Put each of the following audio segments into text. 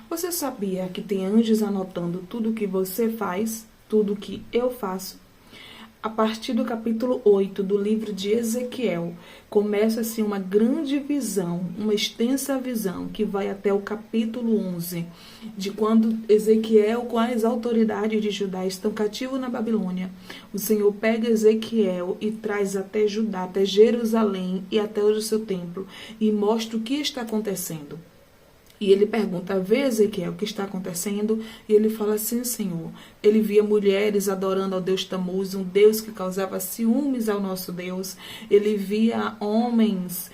Você sabia que tem anjos anotando tudo que você faz, tudo que eu faço? A partir do capítulo 8 do livro de Ezequiel, começa-se uma grande visão, uma extensa visão, que vai até o capítulo 11, de quando Ezequiel, com as autoridades de Judá, estão cativos na Babilônia. O Senhor pega Ezequiel e traz até Judá, até Jerusalém e até o seu templo, e mostra o que está acontecendo. E ele pergunta, vê Ezequiel, o que está acontecendo? E ele fala assim, Senhor, ele via mulheres adorando ao Deus Tamuz, um Deus que causava ciúmes ao nosso Deus. Ele via homens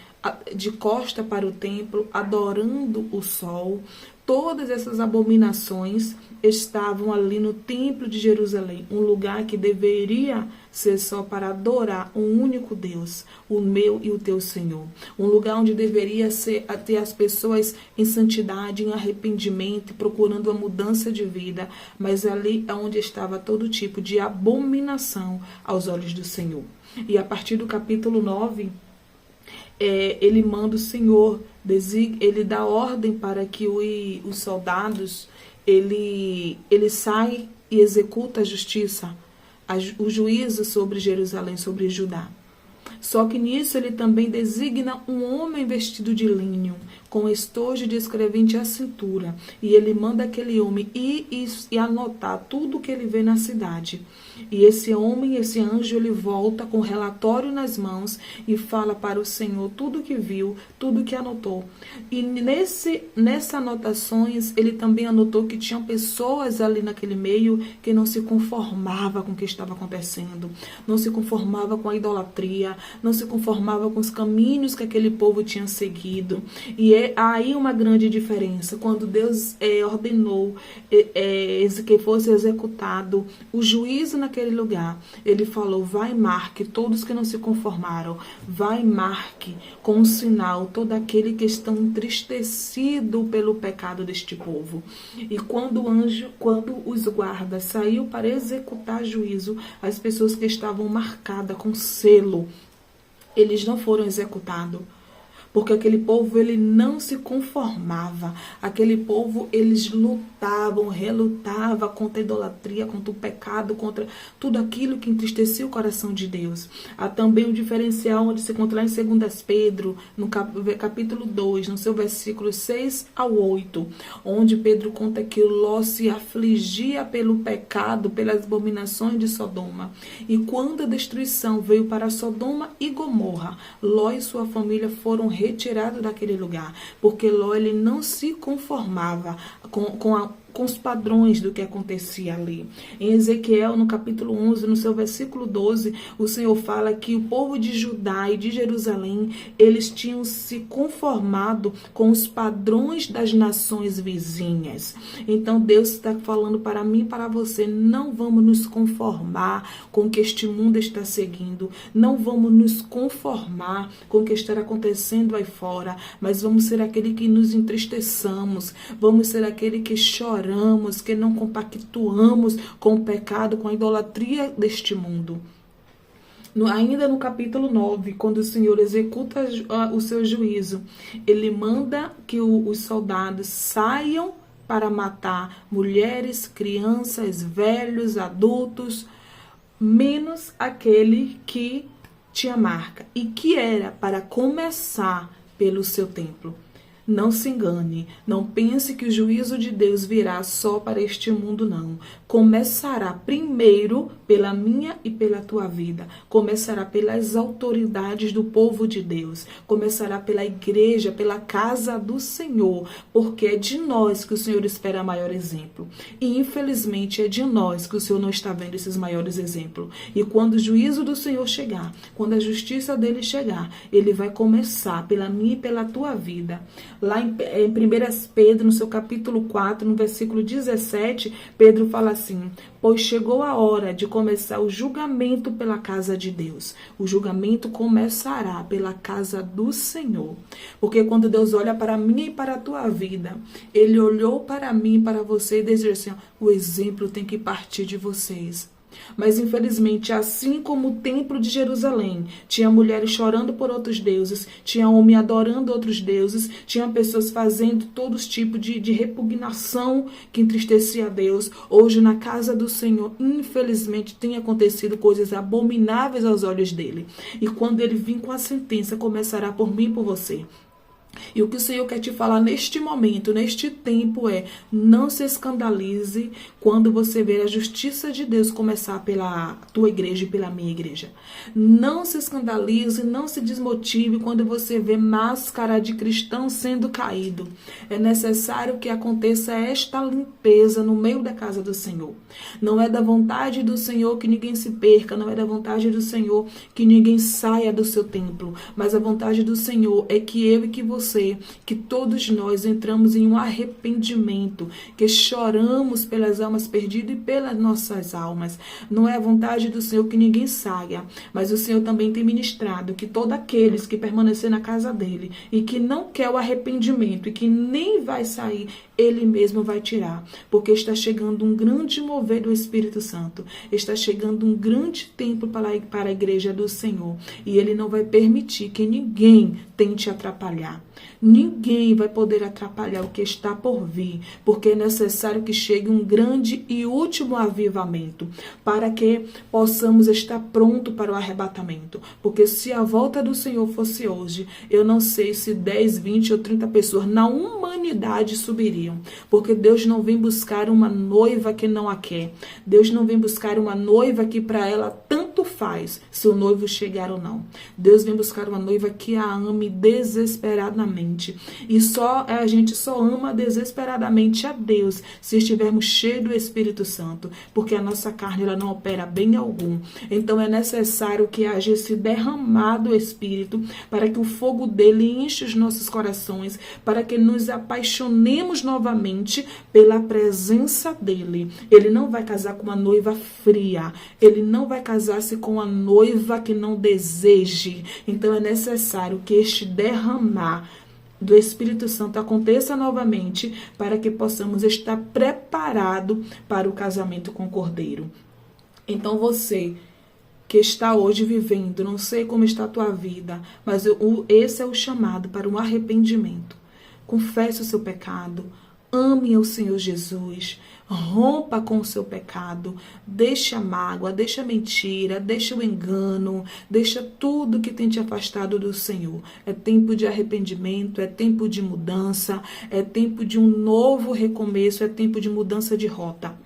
de costa para o templo, adorando o sol. Todas essas abominações estavam ali no templo de Jerusalém, um lugar que deveria ser só para adorar um único Deus, o meu e o teu Senhor. Um lugar onde deveria ser ter as pessoas em santidade, em arrependimento, procurando uma mudança de vida, mas ali é onde estava todo tipo de abominação aos olhos do Senhor. E a partir do capítulo 9, ele manda o Senhor, ele dá ordem para que os soldados, ele sai e executa a justiça, o juízo sobre Jerusalém, sobre Judá. Só que nisso ele também designa um homem vestido de linho, com estojo de escrevente à cintura. E ele manda aquele homem ir e anotar tudo que ele vê na cidade. E esse homem, esse anjo, ele volta com o relatório nas mãos e fala para o Senhor tudo que viu, tudo que anotou. E nessas anotações, ele também anotou que tinham pessoas ali naquele meio que não se conformava com o que estava acontecendo, não se conformava com a idolatria, não se conformava com os caminhos que aquele povo tinha seguido. E é aí uma grande diferença. Quando Deus ordenou que fosse executado o juízo naquele lugar, ele falou, vai e marque todos que não se conformaram, vai e marque com um sinal todo aquele que estão entristecido pelo pecado deste povo. E quando os guardas saiu para executar juízo, as pessoas que estavam marcadas com selo, eles não foram executados. Porque aquele povo, ele não se conformava. Aquele povo, eles lutavam, relutavam contra a idolatria, contra o pecado, contra tudo aquilo que entristecia o coração de Deus. Há também um diferencial onde se encontra lá em 2 Pedro, no capítulo 2, no seu versículo 6 ao 8, onde Pedro conta que Ló se afligia pelo pecado, pelas abominações de Sodoma. E quando a destruição veio para Sodoma e Gomorra, Ló e sua família foram retirado daquele lugar, porque Ló, ele não se conformava com os padrões do que acontecia ali. Em Ezequiel, no capítulo 11, no seu versículo 12, o Senhor fala que o povo de Judá e de Jerusalém, eles tinham se conformado com os padrões das nações vizinhas. Então Deus está falando para mim e para você, não vamos nos conformar com o que este mundo está seguindo, não vamos nos conformar com o que está acontecendo aí fora, mas vamos ser aquele que nos entristeçamos, vamos ser aquele que chora, que não compactuamos com o pecado, com a idolatria deste mundo. Ainda no capítulo 9, quando o Senhor executa o seu juízo, ele manda que os soldados saiam para matar mulheres, crianças, velhos, adultos, menos aquele que tinha marca, e que era para começar pelo seu templo. Não se engane, não pense que o juízo de Deus virá só para este mundo, não. Começará primeiro pela minha e pela tua vida. Começará pelas autoridades do povo de Deus. Começará pela igreja, pela casa do Senhor, porque é de nós que o Senhor espera maior exemplo. E infelizmente é de nós que o Senhor não está vendo esses maiores exemplos. E quando o juízo do Senhor chegar, quando a justiça dele chegar, ele vai começar pela minha e pela tua vida. Lá em 1 Pedro, no seu capítulo 4, no versículo 17, Pedro fala assim, pois chegou a hora de começar o julgamento pela casa de Deus. O julgamento começará pela casa do Senhor. Porque quando Deus olha para mim e para a tua vida, ele olhou para mim e para você e desejou assim, o exemplo tem que partir de vocês. Mas infelizmente, assim como o templo de Jerusalém, tinha mulheres chorando por outros deuses, tinha homem adorando outros deuses, tinha pessoas fazendo todos os tipos de repugnação que entristecia a Deus. Hoje na casa do Senhor, infelizmente, tem acontecido coisas abomináveis aos olhos dele. E quando ele vir com a sentença, começará por mim e por você. E o que o Senhor quer te falar neste momento, neste tempo é: não se escandalize quando você ver a justiça de Deus começar pela tua igreja e pela minha igreja. Não se escandalize, não se desmotive quando você vê máscara de cristão sendo caído. É necessário que aconteça esta limpeza no meio da casa do Senhor. Não é da vontade do Senhor que ninguém se perca, não é da vontade do Senhor que ninguém saia do seu templo, mas a vontade do Senhor é que eu e que você, que todos nós entramos em um arrependimento, que choramos pelas almas perdidas e pelas nossas almas. Não é a vontade do Senhor que ninguém saia, mas o Senhor também tem ministrado que todos aqueles que permanecer na casa dele e que não quer o arrependimento e que nem vai sair, ele mesmo vai tirar, porque está chegando um grande mover do Espírito Santo, está chegando um grande tempo para a igreja do Senhor, e ele não vai permitir que ninguém tente atrapalhar. Ninguém vai poder atrapalhar o que está por vir, porque é necessário que chegue um grande e último avivamento, para que possamos estar pronto para o arrebatamento. Porque se a volta do Senhor fosse hoje, eu não sei se 10, 20 ou 30 pessoas na humanidade subiriam, porque Deus não vem buscar uma noiva que não a quer. Deus não vem buscar uma noiva que para ela tanto faz se o noivo chegar ou não. Deus vem buscar uma noiva que a ame desesperadamente. E a gente só ama desesperadamente a Deus se estivermos cheios do Espírito Santo, porque a nossa carne ela não opera bem algum. Então é necessário que haja esse derramar do Espírito para que o fogo dele enche os nossos corações, para que nos apaixonemos novamente pela presença dele. Ele não vai casar com uma noiva fria, ele não vai casar-se com uma noiva que não deseje. Então é necessário que este derramar do Espírito Santo aconteça novamente para que possamos estar preparados para o casamento com o Cordeiro. Então você que está hoje vivendo, não sei como está a tua vida, mas esse é o chamado para um arrependimento. Confesse o seu pecado, ame o Senhor Jesus, rompa com o seu pecado, deixa a mágoa, deixa a mentira, deixa o engano, deixa tudo que tem te afastado do Senhor. É tempo de arrependimento, é tempo de mudança, é tempo de um novo recomeço, é tempo de mudança de rota.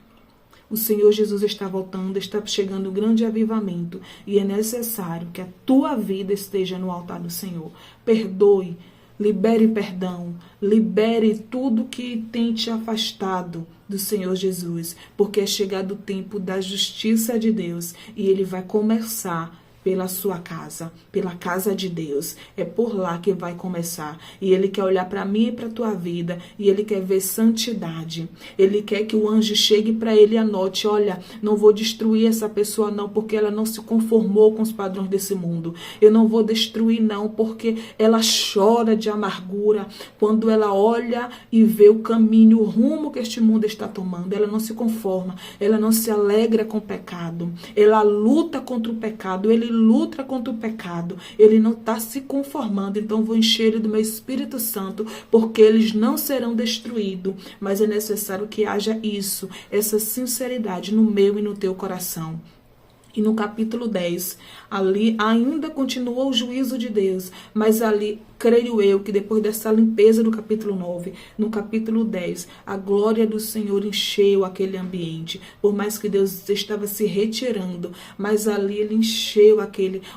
O Senhor Jesus está voltando, está chegando um grande avivamento e é necessário que a tua vida esteja no altar do Senhor. Perdoe, libere perdão, libere tudo que tem te afastado do Senhor Jesus, porque é chegado o tempo da justiça de Deus e ele vai começar pela sua casa, pela casa de Deus. É por lá que vai começar. E ele quer olhar para mim e para a tua vida, e ele quer ver santidade. Ele quer que o anjo chegue para ele e anote: olha, não vou destruir essa pessoa não, porque ela não se conformou com os padrões desse mundo. Eu não vou destruir não, porque ela chora de amargura quando ela olha e vê o caminho, o rumo que este mundo está tomando. Ela não se conforma, ela não se alegra com o pecado, ela luta contra o pecado, ele luta contra o pecado, ele não está se conformando. Então vou encher ele do meu Espírito Santo, porque eles não serão destruídos, mas é necessário que haja isso, essa sinceridade no meu e no teu coração. E no capítulo 10, ali ainda continua o juízo de Deus, mas ali, creio eu, que depois dessa limpeza do capítulo 9, no capítulo 10, a glória do Senhor encheu aquele ambiente. Por mais que Deus estava se retirando, mas ali ele encheu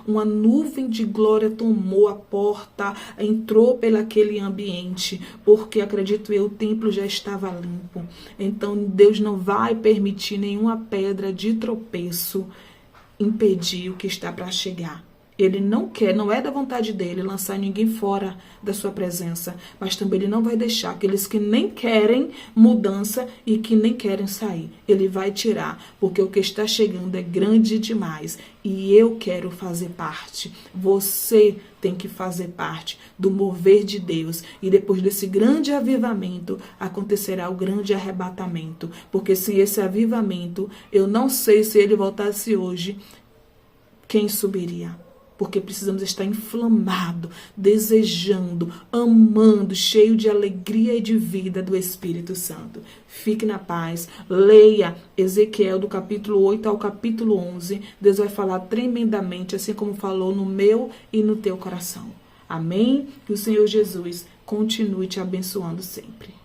uma nuvem de glória tomou a porta, entrou pelaquele ambiente, porque acredito eu, o templo já estava limpo. Então Deus não vai permitir nenhuma pedra de tropeço impedir o que está para chegar. Ele não quer, não é da vontade dele lançar ninguém fora da sua presença, mas também ele não vai deixar aqueles que nem querem mudança e que nem querem sair. Ele vai tirar, porque o que está chegando é grande demais e eu quero fazer parte. Você tem que fazer parte do mover de Deus, e depois desse grande avivamento acontecerá o grande arrebatamento, porque sem esse avivamento, eu não sei se ele voltasse hoje, quem subiria? Porque precisamos estar inflamado, desejando, amando, cheio de alegria e de vida do Espírito Santo. Fique na paz, leia Ezequiel do capítulo 8 ao capítulo 11. Deus vai falar tremendamente, assim como falou no meu e no teu coração. Amém? Que o Senhor Jesus continue te abençoando sempre.